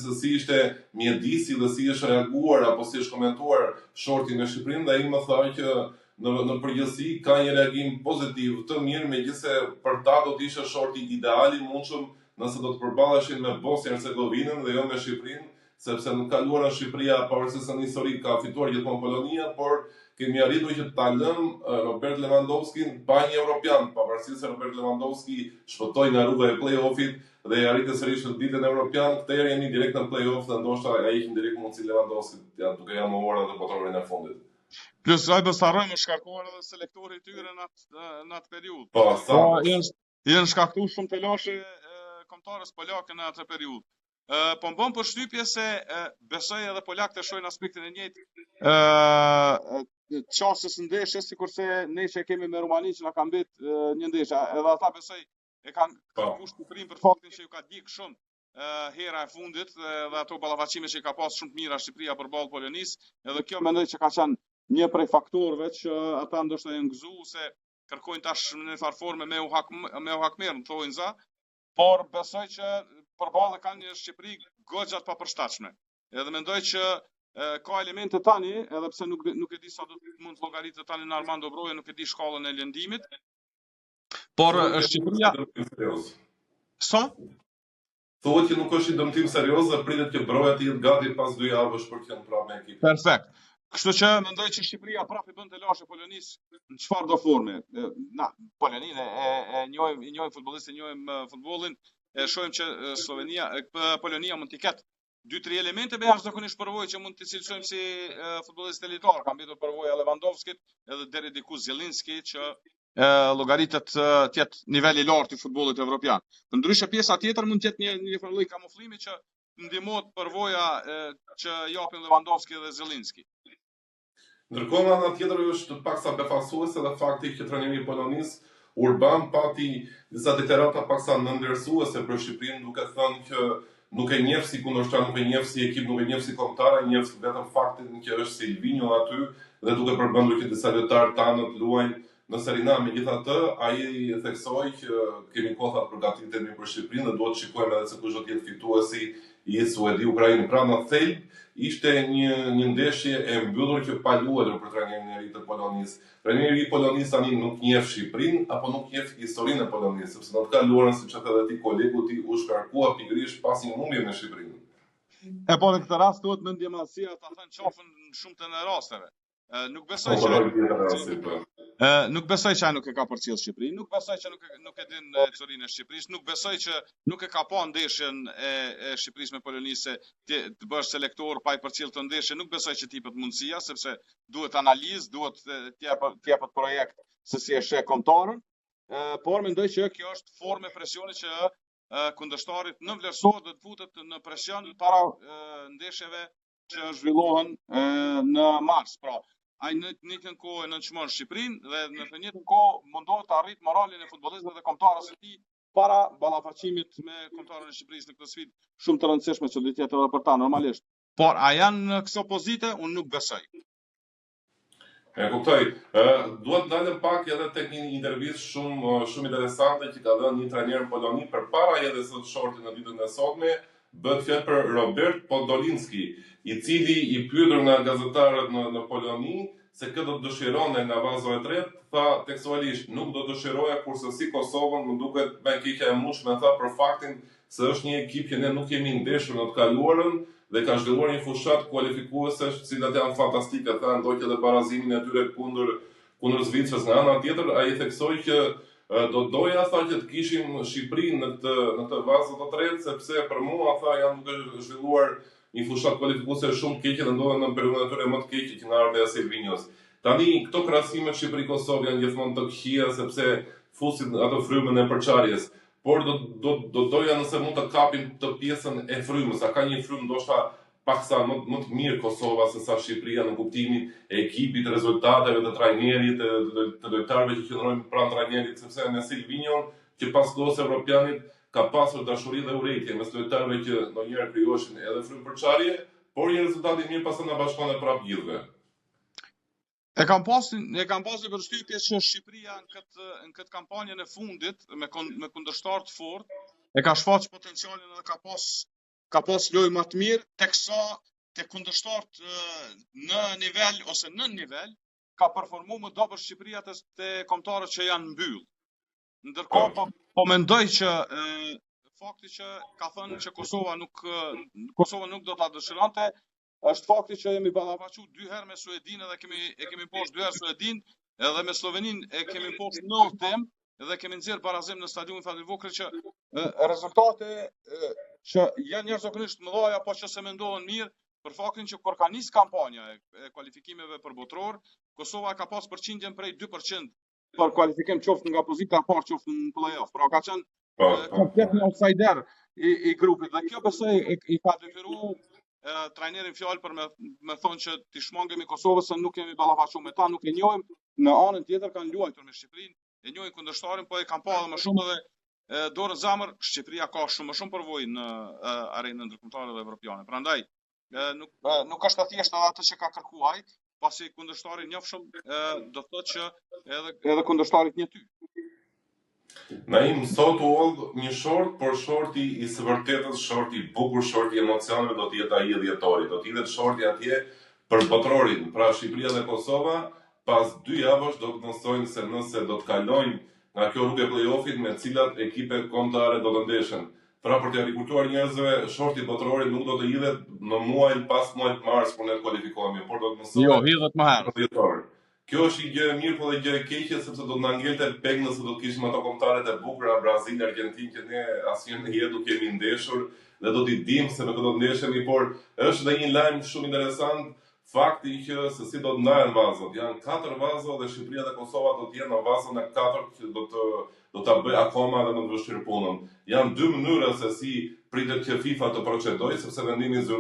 se si ishte mjedisi dhe si është reaguar apo si është komentuar shorti në Shqipërinë, dhe ai më tha që në përgjithësi ka një reagim pozitiv të mirë, megjithëse për ta do të ishte shorti ideal i mundshëm nëse do të përballeshin me Bosnjë-Hercegovinën dhe jo me Shqipërinë, sepse në kaluarën Shqipëria pavarësisht se në histori ka fituar gjithmonë Polonia, por kemi arritur që ta lëm Robert Lewandowski pa një evropian, pavarësisht se Robert Lewandowski shpëtoi nga rruga e play-offit dhe arriti sërish në ditën evropian. Këtë herë jemi direkt në play-off dhe ndoshta ai ikim direkt mundsi Lewandowski duke januar edhe botrorin e fundit. Plus ai do të harrojmë shkarkuar edhe selektori i tyre në atë periudhë. Po, sa. Janë shkaktuar shumë të lashe kombëtarës polake në atë periudhë. Po më bën përshtypje se besoj edhe polakët e shohin aspektin e njëjtë. Çastës ndeshjes, sikurse ne që kemi me Rumaninë që na ka mbet një ndeshje, edhe ata besoj e kanë kërkuar Shqipërinë për faktin që ju ka dik shumë hera e fundit dhe ato ballafaqime që ka pas shumë të mira Shqipëria përballë Polonisë, edhe kjo mendoj që ka qenë një prej faktorëve që ata ndoshta janë gëzuar se kërkojnë tash në një farë me u hakmer, thonë za, por besoj që përballë kanë një Shqipëri goxha të papërshtatshme. Edhe mendoj që ka elemente tani, edhe pse nuk e di sa do të mund të llogaritet tani në Armando Broja, nuk e di shkallën e lëndimit. Por Shqipëria sa? Thuhet që nuk është i dëmtim serioz dhe pritet që Broja të jetë gati pas 2 javësh për të qenë prapë me ekipin. Perfekt. Kështu që mendoj që Shqipëria prapë bën të lashë Polonisë në çfarë do forme. Na, Poloninë e njohim futbollistë, e njohim futbollin, e shohim që Polonia mund të ketë 2-3 elemente me jashtëzakonisht përvojë që mund të cilësojmë si futbollistë elitar. Ka mbetur përvoja Lewandowskit edhe deri diku Zielinski që llogaritet të jetë niveli i lartë i futbollit evropian. Ndryshe pjesa tjetër mund të jetë një lloj kamuflimi që ndihmohet përvoja që japin Lewandowski dhe Zielinski. Ndërkohë nga ana tjetër është paksa befasuese edhe fakti që trajneri i Polonisë Urban pati disa deklarata paksa nëndërsuese për Shqipërinë, duke thënë që nuk e njeh si kundërshtar, nuk e njeh si ekip, nuk e njeh si kombëtar, e njeh vetëm faktin që është Silvinho aty dhe duke përmendur që disa lojtarë tanë luajnë në Serie A. Megjithatë, ai theksoi që kemi kohë të përgatitemi për Shqipërinë dhe duhet të shikojmë edhe se kush do të jetë fituesi i Suedi-Ukrainë. Pra në thelb ishte një ndeshje e mbyllur që pa luajtur për trajnerin e ri të Polonisë. Trajneri i Polonisë tani nuk njeh Shqipërinë apo nuk njeh historinë e Polonisë, sepse në të kaluarën, siç e thënë ti kolegu ti, u shkarkua pikërisht pas një humbje me Shqipërinë. Po në këtë rast duhet mendje madhësia ta thënë qofën në shumë të në rasteve. Nuk besoj që ai nuk e ka përcjell Shqipërinë, nuk besoj që nuk e din historinë e Shqipërisë, nuk besoj që nuk e ka pa ndeshjen e Shqipërisë me Polonisë të bësh selektor pa i përcjell të ndeshje, nuk besoj që tipet mundësia, sepse duhet analizë, duhet të jepet projekt se si e sheh kombëtarën, por mendoj që kjo është formë presioni që kundërshtarit në vlerësohet dhe të futet në presion para ndeshjeve që zhvillohen në mars. Pra, ai në një kohë nënçmon Shqipërinë dhe në të njëjtën kohë mundohet të arrijë moralin e futbollistëve dhe kombëtarëve të tij para ballafaqimit me kombëtarën e Shqipërisë në këtë sfidë shumë të rëndësishme që do të jetë edhe për ta normalisht. Por a janë në këso pozite? Unë nuk besoj. E kuptoj. Duhet dalëm pak edhe tek një intervistë shumë interesante që ka dhënë një trajner poloni përpara edhe së shortit në ditën e sotme. Bëhet fjalë për Robert Podolinski, i cili i pyetur nga gazetarët në Poloni se këtë do të dëshironte nga vazo e tretë, tha tekstualisht, nuk do dëshiroja kurse si Kosovën më duket me keqja e mundshme, tha për faktin se është një ekip që ne nuk kemi ndeshur në të kaluarën dhe ka zhvilluar një fushat kualifikuese, të cilat janë fantastike, tha ndoqë edhe barazimin e tyre kundër Zvicrës. Nga ana tjetër, ai theksoi që do doja tha që të kishim Shqipërinë në këtë vazë të tretë, sepse për mua tha janë duke zhvilluar një fushat kualifikuese shumë të keqe dhe ndodhen në periudhën e tyre më të keqe që nga ardha e Silvinhos. Tani këto krahasime Shqipëri-Kosovë janë gjithmonë të këqija sepse fusin ato frymën e përçarjes. Por do doja nëse mund të kapim të pjesën e frymës, a ka një frymë ndoshta paksa më të mirë Kosova se sa Shqipëria në kuptimin e ekipit, rezultateve të trajnerit, të lojtarëve që qëndrojnë pranë trajnerit, sepse me Silvinhon që pas kohës evropianit ka pasur dashuri dhe urrejtje mes lojtarëve që ndonjëherë krijoheshin edhe frymë përçarje, por një rezultat i mirë pastaj na bashkon e prapë gjithëve. E kam pasur përshtypje që Shqipëria në këtë kampanjën e fundit me kundërshtar të fortë e ka shfaq potencialin dhe ka pas ka pas lojë më të mirë, teksa te kundërshtarët në nivel ose nën nivel ka performuar më dobër Shqipëria te kombëtarët që janë mbyll. Ndërkohë po mendoj që fakti që ka thënë që Kosova nuk do ta dëshironte, është fakti që jemi ballafaqur 2 herë me Suedinë dhe kemi poshtë 2 herë Suedinë, edhe me Sloveninë e kemi poshtë 9 dhe kemi nxjerr barazim në stadiumin Fadil Vukrić që rezultate që janë jashtëzakonisht mëdha, po që se mendohen mirë për faktin që kur ka nis kampanja e kualifikimeve për botror, Kosova ka pas përqindjen prej 2% për kualifikim qoftë nga pozita e parë qoftë në play-off. Pra ka qenë komplet një outsider i grupit dhe kjo besoj i ka detyruar trajnerin fjalë për me thonë që t'i shmangemi Kosovës se nuk kemi ballafaqur me ta, nuk e njohim. Në anën tjetër kanë luajtur me Shqipërinë, e njohin kundërshtarin, po e kanë pa edhe më shumë edhe dorën zamër. Shqipëria ka shumë më shumë përvojë në arenën ndërkombëtare dhe evropiane. Prandaj nuk është thjesht atë që ka kërkuar, pasi kundërshtari njofshëm do thotë që edhe kundërshtarit një ty. Naim, sot u hold një short, por shorti i së vërtetës, shorti i bukur, shorti i emocioneve do të jetë ai i dhjetorit. Do të jetë shorti atje për botrorin, pra Shqipëria dhe Kosova, pas 2 javësh do të mësojnë se nëse do të kalojnë nga kjo rrugë e play-offit me cilat ekipe kombëtare do të ndeshen. Pra për të rikujtuar njerëzve, shorti botrorit nuk do të hidhet në muajin pas muajit mars kur ne kualifikohemi, por do të mësojnë. Jo, hidhet më herët. Kjo është një gjë e mirë, po dhe gjë e keqe, sepse do të na ngelte peg nëse do të kishim ato kombëtarët e bukura Brazil, Argentinë që ne asnjëherë në jetë nuk kemi ndeshur dhe do t'i dimë se me këto ndeshemi, por është edhe një lajm shumë interesant fakti që se si do të ndahen vazot. Janë 4 vazo dhe Shqipëria dhe Kosova do të jenë në vazon e 4 që do ta bëj akoma dhe më të vështirë punën. Janë 2 mënyra se si pritet që FIFA të procedojë, sepse vendimi